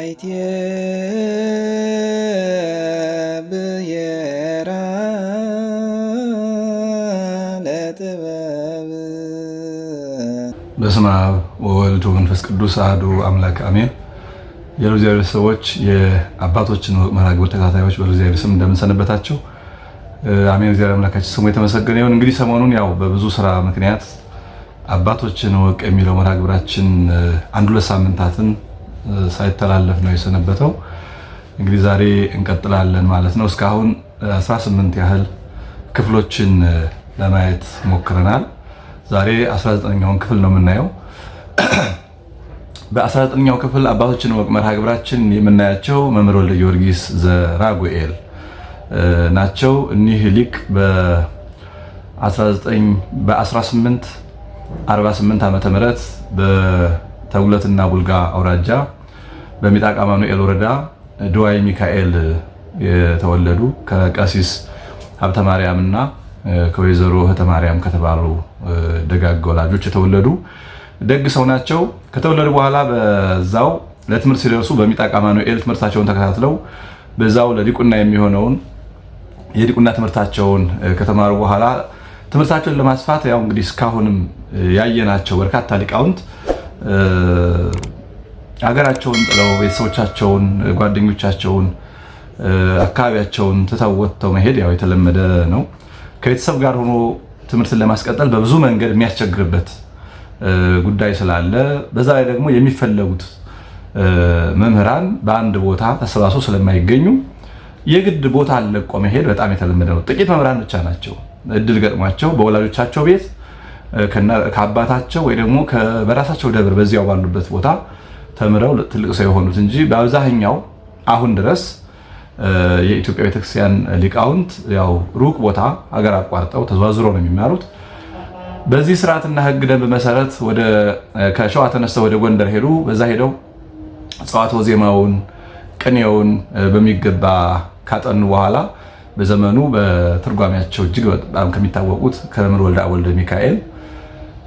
አይቴ ብሔራ ለጥበብ። በስመ አብ ወወልድ ወመንፈስ ቅዱስ አሐዱ አምላክ አሜን። የእግዚአብሔር ሰዎች የአባቶችን መርሐ ግብር ተከታታዮች በእግዚአብሔር ስም እንደምንሰነበታቸው አሜን። እግዚአብሔር አምላካችን ስሙ የተመሰገነ ይሁን። እንግዲህ ሰሞኑን ያው በብዙ ስራ ምክንያት አባቶችን ወቅ የሚለው መርሐ ግብራችን አንድ ሁለት ሳምንታትን ሳይተላለፍ ነው የሰነበተው። እንግዲህ ዛሬ እንቀጥላለን ማለት ነው። እስካሁን 18 ያህል ክፍሎችን ለማየት ሞክረናል። ዛሬ 19ኛውን ክፍል ነው የምናየው። በ19ኛው ክፍል አባቶችን ወቅ መርሐ ግብራችን የምናያቸው መምህር ወልደ ጊዮርጊስ ዘራጉኤል ናቸው። እኒህ ሊቅ በ1848 ዓመተ ምህረት በተጉለትና ቡልጋ አውራጃ በሚጣቃ ማኑኤል ወረዳ ድዋይ ሚካኤል የተወለዱ ከቀሲስ ሀብተ ማርያም እና ከወይዘሮ እህተ ማርያም ከተባሉ ደጋግ ወላጆች የተወለዱ ደግ ሰው ናቸው። ከተወለዱ በኋላ በዛው ለትምህርት ሲደርሱ በሚጣቃ ማኑኤል ትምህርታቸውን ተከታትለው በዛው ለዲቁና የሚሆነውን የዲቁና ትምህርታቸውን ከተማሩ በኋላ ትምህርታቸውን ለማስፋት ያው እንግዲህ እስካሁንም ያየናቸው በርካታ ሊቃውንት ሀገራቸውን ጥለው ቤተሰቦቻቸውን፣ ጓደኞቻቸውን፣ አካባቢያቸውን ትተው ወጥተው መሄድ ያው የተለመደ ነው። ከቤተሰብ ጋር ሆኖ ትምህርትን ለማስቀጠል በብዙ መንገድ የሚያስቸግርበት ጉዳይ ስላለ በዛ ላይ ደግሞ የሚፈለጉት መምህራን በአንድ ቦታ ተሰባስበው ስለማይገኙ የግድ ቦታ ለቆ መሄድ በጣም የተለመደ ነው። ጥቂት መምህራን ብቻ ናቸው እድል ገጥሟቸው በወላጆቻቸው ቤት ከአባታቸው ወይ ደግሞ በራሳቸው ደብር በዚያው ባሉበት ቦታ ተምረው ትልቅ ሰው የሆኑት እንጂ በአብዛኛው አሁን ድረስ የኢትዮጵያ ቤተክርስቲያን ሊቃውንት ያው ሩቅ ቦታ ሀገር አቋርጠው ተዘዋዝሮ ነው የሚማሩት። በዚህ ስርዓትና ሕግ ደንብ መሰረት ከሸዋ ተነስተው ወደ ጎንደር ሄዱ። በዛ ሄደው ጸዋትወ ዜማውን ቅኔውን በሚገባ ካጠኑ በኋላ በዘመኑ በትርጓሜያቸው እጅግ በጣም ከሚታወቁት ከመምህር ወልደ አብ ወልደ ሚካኤል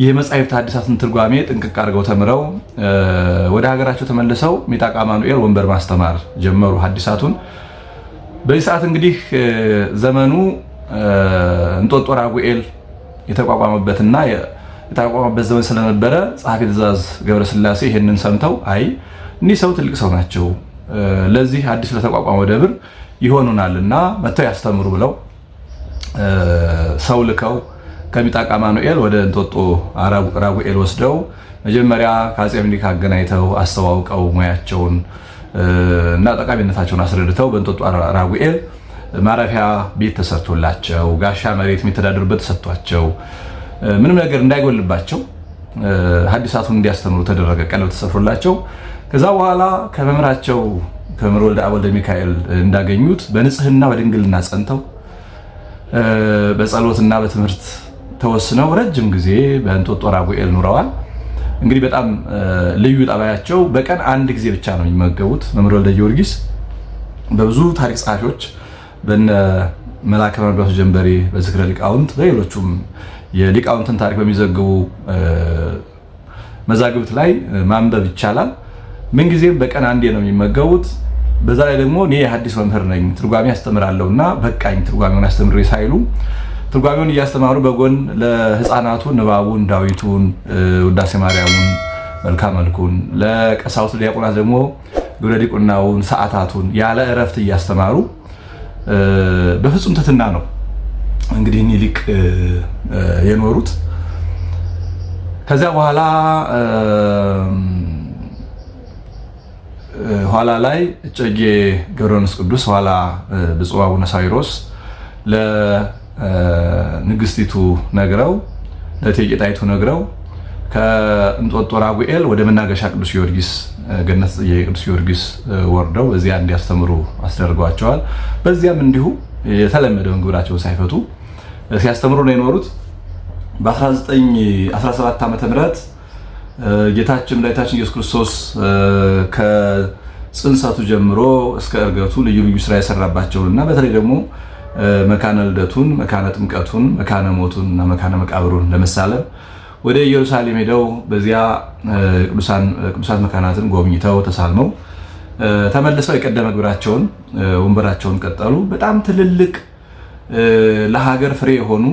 የመጻሕፍት ሐዲሳትን ትርጓሜ ጥንቅቅ አድርገው ተምረው ወደ ሀገራቸው ተመልሰው ሚጣቃ ማኑኤል ወንበር ማስተማር ጀመሩ ሐዲሳቱን። በዚህ ሰዓት እንግዲህ ዘመኑ እንጦጦ ራጉኤል የተቋቋመበትና የተቋቋመበት ዘመን ስለነበረ ጸሐፊ ትእዛዝ ገብረ ሥላሴ ይህንን ሰምተው አይ እኒህ ሰው ትልቅ ሰው ናቸው፣ ለዚህ አዲስ ለተቋቋመው ደብር ይሆኑናልና መጥተው ያስተምሩ ብለው ሰው ልከው ከሚጣቃ ማኑኤል ወደ እንጦጦ ራጉኤል ወስደው መጀመሪያ ከአፄ ምኒልክ አገናኝተው አስተዋውቀው ሙያቸውን እና ጠቃሚነታቸውን አስረድተው በእንጦጦ ራጉኤል ማረፊያ ቤት ተሰርቶላቸው ጋሻ መሬት የሚተዳደሩበት ተሰጥቷቸው ምንም ነገር እንዳይጎልባቸው ሐዲሳቱን እንዲያስተምሩ ተደረገ። ቀለብ ተሰፍሮላቸው ከዛ በኋላ ከመምህራቸው ከመምህር ወልደ አብ ወልደ ሚካኤል እንዳገኙት በንጽህና በድንግልና ጸንተው በጸሎትና በትምህርት ተወስነው ረጅም ጊዜ በእንጦጦ ራጉኤል ኑረዋል። እንግዲህ በጣም ልዩ ጠባያቸው በቀን አንድ ጊዜ ብቻ ነው የሚመገቡት። መምህር ወልደ ጊዮርጊስ በብዙ ታሪክ ጸሐፊዎች በነ መላከ መንበሱ ጀንበሬ በዝክረ ሊቃውንት በሌሎቹም የሊቃውንትን ታሪክ በሚዘግቡ መዛግብት ላይ ማንበብ ይቻላል። ምንጊዜም በቀን አንዴ ነው የሚመገቡት። በዛ ላይ ደግሞ እኔ የሐዲስ መምህር ነኝ ትርጓሜ አስተምራለሁና በቃኝ ትርጓሜውን አስተምሬ ሳይሉ ትርጓሜውን እያስተማሩ በጎን ለሕፃናቱ ንባቡን፣ ዳዊቱን፣ ውዳሴ ማርያሙን፣ መልክአ መልኩን ለቀሳውስት ዲያቆናት ደግሞ ግብረ ዲቁናውን፣ ሰዓታቱን ያለ እረፍት እያስተማሩ በፍጹም ትሕትና ነው እንግዲህ እኒህ ሊቅ የኖሩት። ከዚያ በኋላ ኋላ ላይ እጨጌ ገብረ መንፈስ ቅዱስ ኋላ ብፁዕ አቡነ ሳዊሮስ ለንግስቲቱ ነግረው ለእቴጌ ጣይቱ ነግረው ከእንጦጦ ራጉኤል ወደ መናገሻ ቅዱስ ጊዮርጊስ ገነት ጽጌ ቅዱስ ጊዮርጊስ ወርደው እዚያ እንዲያስተምሩ አስደርገዋቸዋል። በዚያም እንዲሁ የተለመደውን ግብራቸውን ሳይፈቱ ሲያስተምሩ ነው የኖሩት። በ1917 ዓመተ ምህረት ጌታችን መድኃኒታችን ኢየሱስ ክርስቶስ ከጽንሰቱ ጀምሮ እስከ ዕርገቱ ልዩ ልዩ ስራ የሰራባቸውንና በተለይ ደግሞ መካነ ልደቱን፣ መካነ ጥምቀቱን፣ መካነ ሞቱን እና መካነ መቃብሩን ለመሳለም ወደ ኢየሩሳሌም ሄደው በዚያ ቅዱሳት መካናትን ጎብኝተው ተሳልመው ተመልሰው የቀደመ ግብራቸውን ወንበራቸውን ቀጠሉ። በጣም ትልልቅ ለሀገር ፍሬ የሆኑ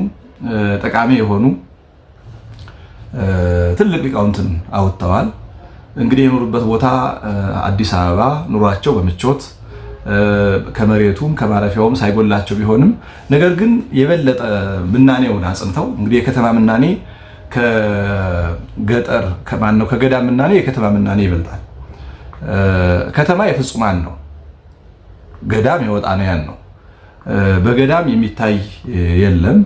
ጠቃሚ የሆኑ ትልቅ ሊቃውንትን አውጥተዋል። እንግዲህ የኖሩበት ቦታ አዲስ አበባ ኑሯቸው በምቾት ከመሬቱም ከማረፊያውም ሳይጎላቸው ቢሆንም ነገር ግን የበለጠ ምናኔውን አጽንተው እንግዲህ የከተማ ምናኔ ከገጠር ከገዳም ምናኔ የከተማ ምናኔ ይበልጣል። ከተማ የፍጹማን ነው፣ ገዳም የወጣንያን ነው። በገዳም የሚታይ የለም።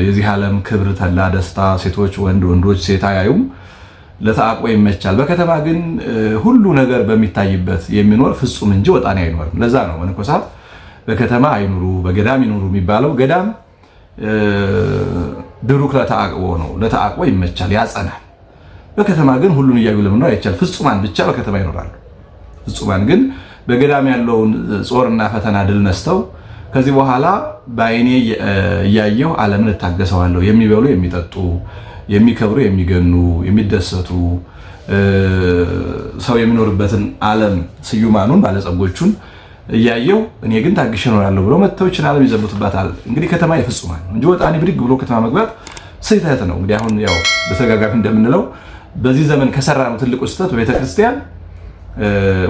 የዚህ ዓለም ክብር፣ ተላ፣ ደስታ፣ ሴቶች ወንዶች ሴት አያዩም፣ ለተአቆ ይመቻል። በከተማ ግን ሁሉ ነገር በሚታይበት የሚኖር ፍጹም እንጂ ወጣኔ አይኖርም። ለዛ ነው መነኮሳት በከተማ አይኑሩ በገዳም ይኑሩ የሚባለው። ገዳም ድሩክ ለተአቅቦ ነው፣ ለተአቆ ይመቻል፣ ያጸናል። በከተማ ግን ሁሉን እያዩ ለመኖር አይቻል። ፍጹማን ብቻ በከተማ ይኖራሉ። ፍጹማን ግን በገዳም ያለውን ጾርና ፈተና ድል ነስተው ከዚህ በኋላ በአይኔ እያየሁ ዓለምን እታገሰዋለሁ የሚበሉ የሚጠጡ የሚከብሩ የሚገኑ የሚደሰቱ ሰው የሚኖርበትን ዓለም ስዩማኑን ባለጸጎቹን እያየሁ እኔ ግን ታግሼ እኖራለሁ ብሎ መጥተው ይችን ዓለም ይዘብቱባታል። እንግዲህ ከተማ የፍጹማን ነው እንጂ ወጣኔ ብድግ ብሎ ከተማ መግባት ስህተት ነው። እንግዲህ አሁን ያው በተደጋጋሚ እንደምንለው በዚህ ዘመን ከሰራነው ትልቁ ስህተት በቤተ ክርስቲያን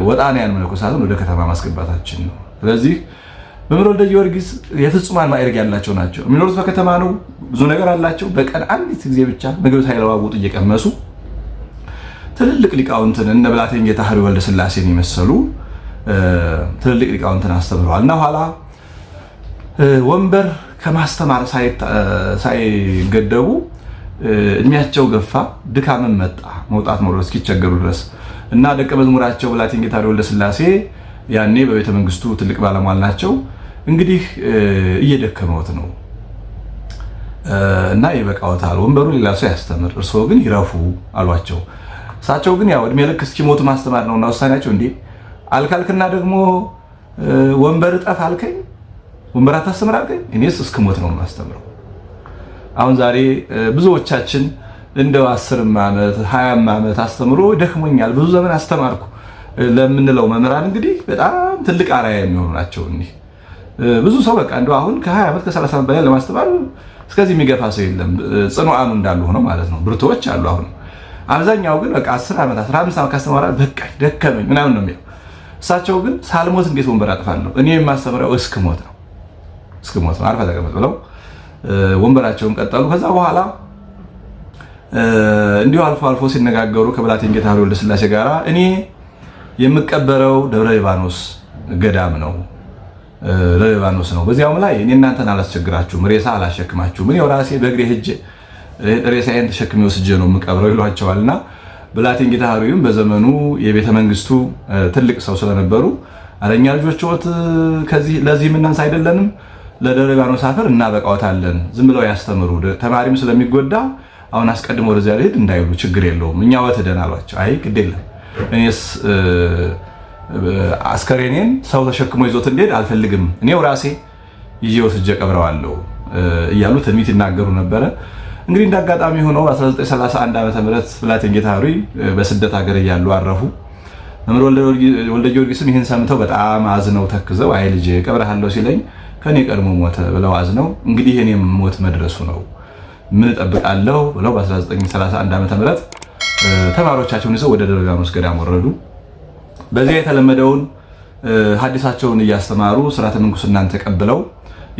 ወጣንያን መነኮሳትን ወደ ከተማ ማስገባታችን ነው። ስለዚህ መምህር ወልደ ጊዮርጊስ የፍጹማን ማዕረግ ያላቸው ናቸው። የሚኖሩት በከተማ ነው። ብዙ ነገር አላቸው። በቀን አንዲት ጊዜ ብቻ ምግብ ሳይለዋውጡ እየቀመሱ ትልልቅ ሊቃውንትን እነ ብላቴን ጌታ ኅሩይ ወልደ ሥላሴን የመሰሉ ትልልቅ ሊቃውንትን አስተምረዋል እና ኋላ ወንበር ከማስተማር ሳይገደቡ እድሜያቸው ገፋ፣ ድካምን መጣ፣ መውጣት መውረድ እስኪቸገሩ ድረስ እና ደቀ መዝሙራቸው ብላቴን ጌታ ኅሩይ ወልደ ሥላሴ ያኔ በቤተ መንግስቱ ትልቅ ባለሟል ናቸው። እንግዲህ እየደከመውት ነው እና ይበቃዎታል፣ ወንበሩ ሌላ ሰው ያስተምር፣ እርስዎ ግን ይረፉ አሏቸው። እሳቸው ግን ያው እድሜ ልክ እስኪሞቱ ማስተማር ነውና ውሳኔያቸው እንዴ አልካልክና ደግሞ ወንበር ጠፍ አልከኝ፣ ወንበር አታስተምር አልከኝ፣ እኔስ እስክሞት ነው ማስተምረው። አሁን ዛሬ ብዙዎቻችን እንደው 10 ዓመት 20 ዓመት አስተምሮ ደክሞኛል ብዙ ዘመን አስተማርኩ ለምንለው መምህራን እንግዲህ በጣም ትልቅ አርአያ የሚሆኑ ናቸው። እኒህ ብዙ ሰው በቃ እንደው አሁን ከ20 ዓመት ከ30 ዓመት በላይ ለማስተማር እስከዚህ የሚገፋ ሰው የለም። ጽኑዓኑ እንዳሉ ሆነው ማለት ነው። ብርቶች አሉ። አሁን አብዛኛው ግን በቃ 10 ዓመት 15 ዓመት ካስተማራ በቃ ደከመኝ ምናምን ነው የሚለው። እሳቸው ግን ሳልሞት እንዴት ወንበር አጥፋለሁ? እኔ የማስተምረው እስክሞት ነው አርፈህ ተቀመጥ ብለው ወንበራቸውን ቀጠሉ። ከዛ በኋላ እንዲሁ አልፎ አልፎ ሲነጋገሩ ከብላቴን ጌታ ኅሩይ ወልደ ሥላሴ ጋር እኔ የምቀበረው ደብረ ሊባኖስ ገዳም ነው፣ ለሊባኖስ ነው። በዚያውም ላይ እኔ እናንተን አላስቸግራችሁም፣ ሬሳ አላሸክማችሁም፣ እኔ ራሴ በእግሬ ሄጄ ሬሳዬን ተሸክሜ ወስጄ ነው የምቀብረው ይሏቸዋልና ብላቴን ጌታ ኅሩይም በዘመኑ የቤተ መንግስቱ ትልቅ ሰው ስለነበሩ አለኛ ልጆችዎት ለዚህ ምናንስ አይደለንም፣ ለደብረ ሊባኖስ አፈር እናበቃዎታለን፣ ዝም ብለው ያስተምሩ፣ ተማሪም ስለሚጎዳ አሁን አስቀድሞ ወደዚያ ልሄድ እንዳይሉ ችግር የለውም እኛ ወትደን አሏቸው። አይ ግድ የለም እኔስ አስከሬኔን ሰው ተሸክሞ ይዞት እንዴት አልፈልግም፣ እኔው ራሴ ይዤ ወስጄ ቀብረዋለሁ እያሉ ትንቢት ይናገሩ ነበረ። እንግዲህ እንዳጋጣሚ ሆነው 1931 ዓ.ም ብላቴን ጌታ ኅሩይ በስደት ሀገር እያሉ አረፉ። መምህር ወልደ ጊዮርጊስም ይህን ሰምተው በጣም አዝነው ተክዘው አይ ልጄ ቀብረሃለሁ ሲለኝ ከኔ ቀድሞ ሞተ ብለው አዝነው እንግዲህ እኔም ሞት መድረሱ ነው ምን እጠብቃለሁ ብለው በ1931 ዓ.ም ተማሪዎቻቸውን ይዘው ወደ ደብረ ሊባኖስ ገዳም ወረዱ። በዚያ የተለመደውን ሐዲሳቸውን እያስተማሩ ስርዓተ ምንኩስናን ተቀብለው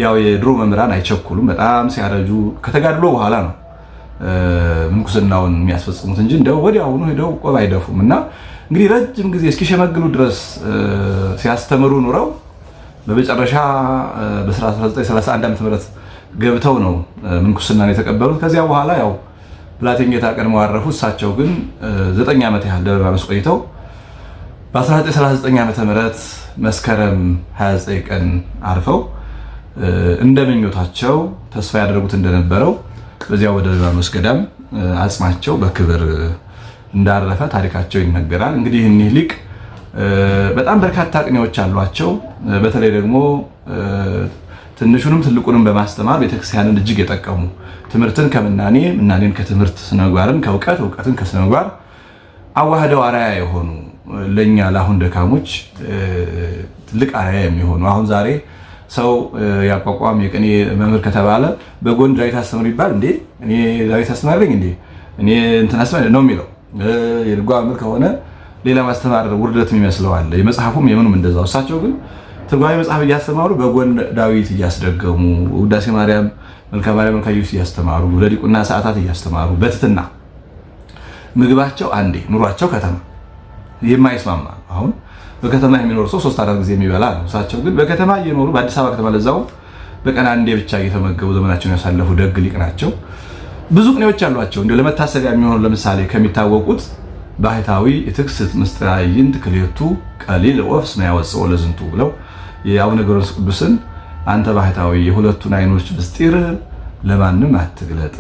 ያው የድሮ መምህራን አይቸኩሉም። በጣም ሲያረጁ ከተጋድሎ በኋላ ነው ምንኩስናውን የሚያስፈጽሙት እንጂ እንደው ወዲያውኑ ሄደው ቆብ አይደፉም እና እንግዲህ ረጅም ጊዜ እስኪሸመግሉ ድረስ ሲያስተምሩ ኑረው በመጨረሻ በ1931 ዓ.ም ገብተው ነው ምንኩስናን የተቀበሉት። ከዚያ በኋላ ያው ብላቴን ጌታ ቀድመው አረፉ። እሳቸው ግን 9 ዓመት ያህል ደብረ ሊባኖስ ቆይተው በ1939 ዓ.ም መስከረም 29 ቀን አርፈው እንደ ምኞታቸው ተስፋ ያደረጉት እንደነበረው በዚያው ወደ ሊባኖስ ገዳም አጽማቸው በክብር እንዳረፈ ታሪካቸው ይነገራል። እንግዲህ እኒህ ሊቅ በጣም በርካታ ቅኔዎች አሏቸው። በተለይ ደግሞ ትንሹንም ትልቁንም በማስተማር ቤተክርስቲያንን እጅግ የጠቀሙ ትምህርትን ከምናኔ ምናኔን ከትምህርት ስነምግባርን ከእውቀት እውቀትን ከስነምግባር አዋህደው አርአያ የሆኑ ለኛ ለአሁን ደካሞች ትልቅ አርአያ የሚሆኑ አሁን ዛሬ ሰው ያቋቋም የቅኔ መምህር ከተባለ በጎን ዳዊት አስተምር ይባል እንዴ እኔ ዳዊት አስተማረኝ እንዴ እኔ እንትን አስተማረ ነው የሚለው። የድጓ መምህር ከሆነ ሌላ ማስተማር ውርደት የሚመስለው አለ። የመጽሐፉም የምኑም እንደዛው። እሳቸው ግን ትርጓሜ መጽሐፍ እያስተማሩ በጎን ዳዊት እያስደገሙ ውዳሴ ማርያም መልካ ማርያም መልካ ኢየሱስ እያስተማሩ ለዲቁና ሰዓታት እያስተማሩ በትትና ምግባቸው አንዴ ኑሯቸው ከተማ የማይስማማ አሁን በከተማ የሚኖር ሰው 3-4 ጊዜ የሚበላ ነው። እሳቸው ግን በከተማ እየኖሩ በአዲስ አበባ ከተማ ለዛው በቀን አንዴ ብቻ እየተመገቡ ዘመናቸውን ያሳለፉ ደግ ሊቅ ናቸው። ብዙ ቅኔዎች አሏቸው። እንደ ለመታሰቢያ የሚሆኑ ለምሳሌ ከሚታወቁት ባህታዊ የትክስት ምስጢረ አዕይንት ክልኤቱ ቀሊል ወፍ እስመ ያወጽኦ ለዝንቱ ብለው የአቡነ ገብረ ቅዱስን አንተ ባህታዊ የሁለቱን አይኖች ምስጢር ለማንም አትግለጥ፣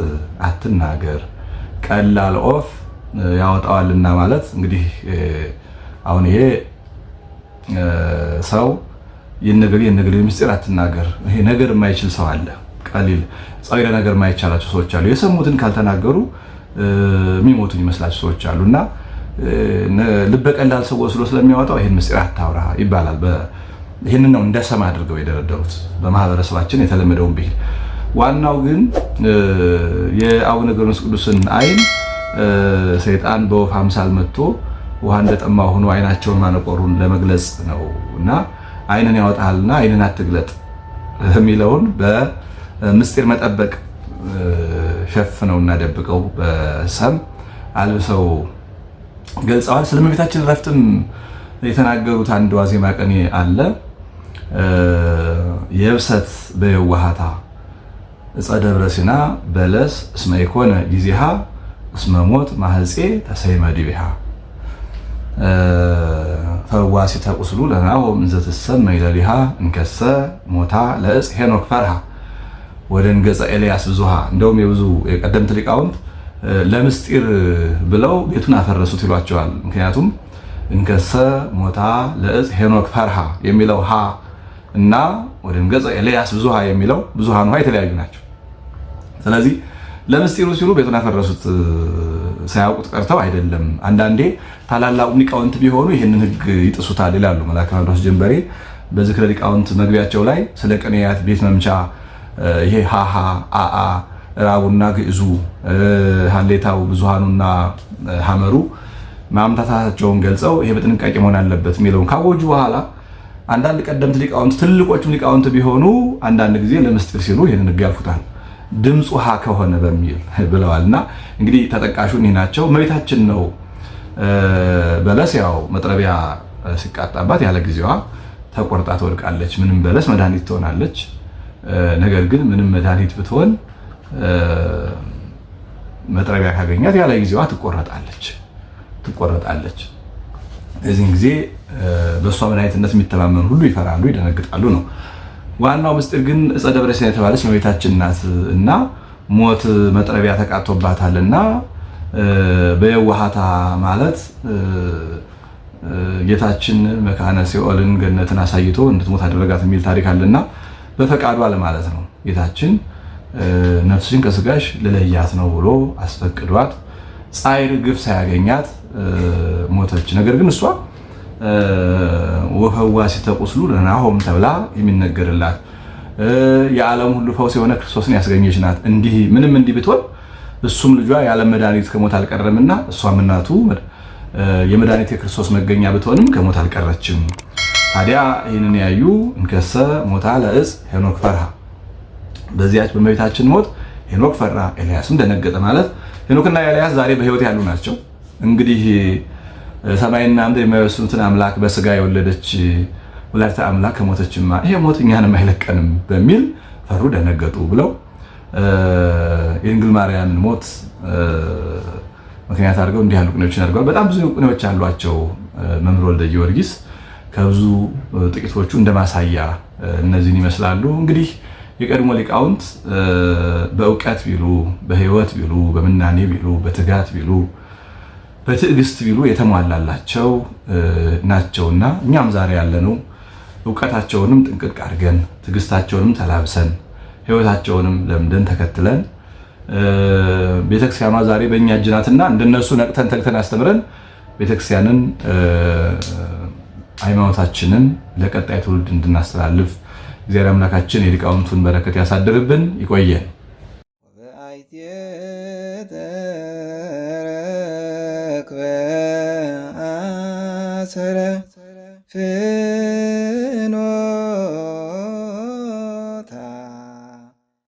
አትናገር፣ ቀላል ወፍ ያወጣዋልና ማለት እንግዲህ አሁን ይሄ ሰው የነገር ምስጢር አትናገር። ይሄ ነገር የማይችል ሰው አለ። ቀሊል ጻይረ ነገር የማይቻላቸው ሰዎች አሉ። የሰሙትን ካልተናገሩ የሚሞቱ ይመስላቸው ሰዎች አሉና ልበ ቀላል ሰው ወስዶ ስለሚያወጣው ይሄን ምስጢር አታውራ ይባላል። ይህንን ነው እንደሰማ አድርገው የደረደሩት በማህበረሰባችን የተለመደውን ብሂል። ዋናው ግን የአቡነ ገብረ ቅዱስን አይን ሰይጣን በወፍ አምሳል መጥቶ ውሃ እንደጠማ ሆኖ አይናቸውን ማነቆሩን ለመግለጽ ነው እና አይንን ያወጣልና አይንን አትግለጥ የሚለውን በምስጢር መጠበቅ ሸፍነውና ደብቀው በሰም አልብሰው ገልጸዋል። ስለ እመቤታችን ዕረፍትም የተናገሩት አንድ ዋዜማ ቀኔ አለ። የብሰት በየዋሃታ ዕፀ ደብረ ሲና በለስ እስመ ኢኮነ ጊዜሃ እስመ ሞት ማህፄ ተሰይመ ዲቤሃ ፈዋሲተ ቁስሉ ለናሆም እንዘ ትሰመይ ለሊሃ እንከሰ ሞታ ለዕፅ ሄኖክ ፈርሃ ወደንገጸ ኤልያስ ብዙሃ። እንደውም የብዙ የቀደምት ሊቃውንት ለምስጢር ብለው ቤቱን አፈረሱት ይሏቸዋል። ምክንያቱም እንከሰ ሞታ ለዕፅ ሄኖክ ፈርሃ የሚለው ሃ እና ወደንገጸ ኤልያስ ብዙሃ የሚለው ብዙሃን ውሃ የተለያዩ ናቸው። ስለዚህ ለምስጢሩ ሲሉ ቤቱን አፈረሱት ሳያውቁት ቀርተው አይደለም። አንዳንዴ ታላላቁ ሊቃውንት ቢሆኑ ይህንን ሕግ ይጥሱታል ይላሉ መልአከ ማርቆስ ጀንበሬ በዝክረ ሊቃውንት መግቢያቸው ላይ ስለ ቅኔያት ቤት መምቻ ይሄ ሃሃ አአ ራቡና ግዕዙ ሀሌታው ብዙሃኑና ሐመሩ ማምታታቸውን ገልጸው ይሄ በጥንቃቄ መሆን አለበት የሚለውን ካወጁ በኋላ አንዳንድ ቀደምት ሊቃውንት ትልቆቹም ሊቃውንት ቢሆኑ አንዳንድ ጊዜ ለምስጢር ሲሉ ይህንን ሕግ ያልፉታል። ድምፁ ሃ ከሆነ በሚል ብለዋልና እንግዲህ ተጠቃሹ እኒህ ናቸው። እመቤታችን ነው በለስ ያው መጥረቢያ ሲቃጣባት ያለ ጊዜዋ ተቆርጣ ትወድቃለች። ምንም በለስ መድኃኒት ትሆናለች። ነገር ግን ምንም መድኃኒት ብትሆን መጥረቢያ ካገኛት ያለ ጊዜዋ ትቆረጣለች። እዚህን ጊዜ በእሷ መድኃኒትነት የሚተማመኑ ሁሉ ይፈራሉ፣ ይደነግጣሉ ነው። ዋናው ምስጢር ግን ዕፀ ደብረ ሲና የተባለች እመቤታችን ናት እና ሞት መጥረቢያ ተቃጥቶባታልና በየዋሃታ ማለት ጌታችን መካነ ሲኦልን ገነትን አሳይቶ እንድትሞት አደረጋት የሚል ታሪክ አለና በፈቃዷ ለማለት ነው። ጌታችን ነፍስሽን ከስጋሽ ልለያት ነው ብሎ አስፈቅዷት ጻይር ግፍ ሳያገኛት ሞተች። ነገር ግን እሷ ወፈዋሲተ ቁስሉ ለናሆም ተብላ የሚነገርላት የዓለም ሁሉ ፈውስ የሆነ ክርስቶስን ያስገኘች ናት። እንዲህ ምንም እንዲህ ብትሆን እሱም ልጇ ያለ መድኃኒት ከሞት አልቀረምና እሷም እናቱ የመድኃኒት የክርስቶስ መገኛ ብትሆንም ከሞት አልቀረችም። ታዲያ ይህንን ያዩ እንከሰ ሞታ ለዕፅ ሄኖክ ፈርሃ፣ በዚያች በእመቤታችን ሞት ሄኖክ ፈራ፣ ኤልያስም ደነገጠ። ማለት ሄኖክና ኤልያስ ዛሬ በሕይወት ያሉ ናቸው። እንግዲህ ሰማይና ምድር የማይወስኑትን አምላክ በስጋ የወለደች ወላዲተ አምላክ ከሞተችማ ይሄ ሞት እኛንም አይለቀንም በሚል ፈሩ፣ ደነገጡ ብለው የድንግል ማርያምን ሞት ምክንያት አድርገው እንዲህ ያሉ ቅኔዎችን አድርገዋል። በጣም ብዙ ቅኔዎች አሏቸው መምህር ወልደ ጊዮርጊስ። ከብዙ ጥቂቶቹ እንደማሳያ እነዚህን ይመስላሉ። እንግዲህ የቀድሞ ሊቃውንት በእውቀት ቢሉ፣ በሕይወት ቢሉ፣ በምናኔ ቢሉ፣ በትጋት ቢሉ፣ በትዕግስት ቢሉ የተሟላላቸው ናቸውና እኛም ዛሬ ያለነው እውቀታቸውንም ጥንቅቅ አድርገን ትዕግስታቸውንም ተላብሰን ሕይወታቸውንም ለምደን ተከትለን ቤተክርስቲያኗ ዛሬ በእኛ እጅ ናትና እንደነሱ ነቅተን ተግተን አስተምረን ቤተክርስቲያንን ሃይማኖታችንን ለቀጣይ ትውልድ እንድናስተላልፍ እግዚአብሔር አምላካችን የሊቃውንቱን በረከት ያሳድርብን። ይቆየን። ፍቅር